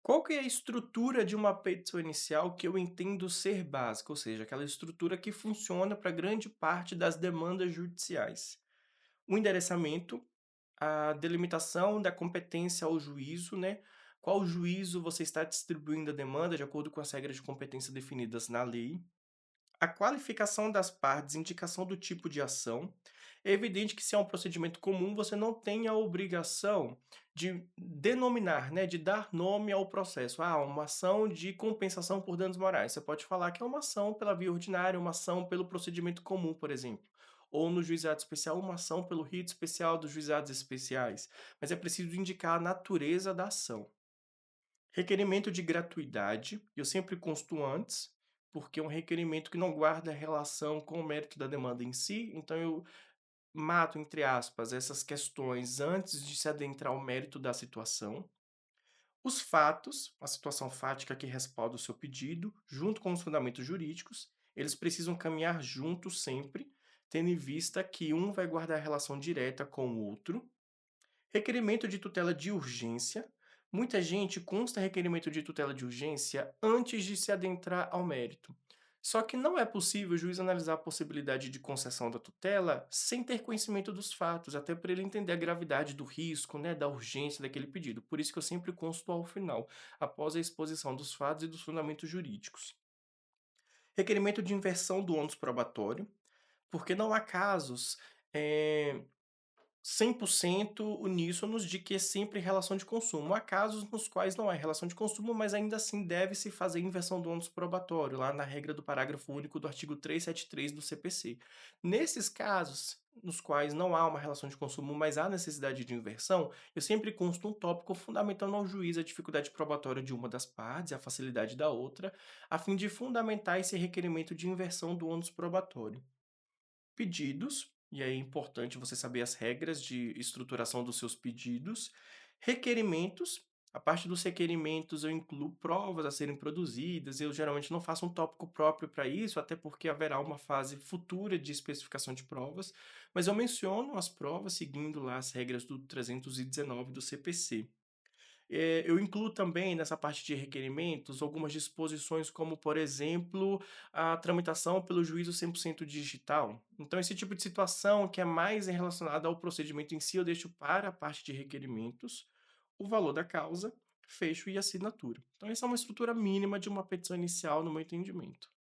Qual que é a estrutura de uma petição inicial que eu entendo ser básica, ou seja, aquela estrutura que funciona para grande parte das demandas judiciais? O endereçamento, a delimitação da competência ao juízo, né? Qual juízo você está distribuindo a demanda de acordo com as regras de competência definidas na lei? A qualificação das partes, indicação do tipo de ação. É evidente que se é um procedimento comum, você não tem a obrigação de denominar, né, de dar nome ao processo. Ah, uma ação de compensação por danos morais. Você pode falar que é uma ação pela via ordinária, uma ação pelo procedimento comum, por exemplo. Ou no juizado especial, uma ação pelo rito especial dos juizados especiais. Mas é preciso indicar a natureza da ação. Requerimento de gratuidade, eu sempre consto antes, porque é um requerimento que não guarda relação com o mérito da demanda em si, então eu mato, entre aspas, essas questões antes de se adentrar ao mérito da situação. Os fatos, a situação fática que respalda o seu pedido, junto com os fundamentos jurídicos, eles precisam caminhar juntos sempre, tendo em vista que um vai guardar relação direta com o outro. Requerimento de tutela de urgência. Muita gente consta requerimento de tutela de urgência antes de se adentrar ao mérito. Só que não é possível o juiz analisar a possibilidade de concessão da tutela sem ter conhecimento dos fatos, até para ele entender a gravidade do risco, né, da urgência daquele pedido. Por isso que eu sempre consto ao final, após a exposição dos fatos e dos fundamentos jurídicos. Requerimento de inversão do ônus probatório, porque não há casos eh, 100% uníssonos de que é sempre relação de consumo. Há casos nos quais não é relação de consumo, mas ainda assim deve-se fazer inversão do ônus probatório, lá na regra do parágrafo único do artigo 373 do CPC. Nesses casos, nos quais não há uma relação de consumo, mas há necessidade de inversão, eu sempre consto um tópico fundamentando ao juiz a dificuldade probatória de uma das partes e a facilidade da outra, a fim de fundamentar esse requerimento de inversão do ônus probatório. Pedidos, e aí é importante você saber as regras de estruturação dos seus pedidos. Requerimentos, a parte dos requerimentos eu incluo provas a serem produzidas, eu geralmente não faço um tópico próprio para isso, até porque haverá uma fase futura de especificação de provas, mas eu menciono as provas seguindo lá as regras do 319 do CPC. Eu incluo também nessa parte de requerimentos algumas disposições como, por exemplo, a tramitação pelo juízo 100% digital. Então esse tipo de situação que é mais relacionada ao procedimento em si, eu deixo para a parte de requerimentos, o valor da causa, fecho e assinatura. Então essa é uma estrutura mínima de uma petição inicial no meu entendimento.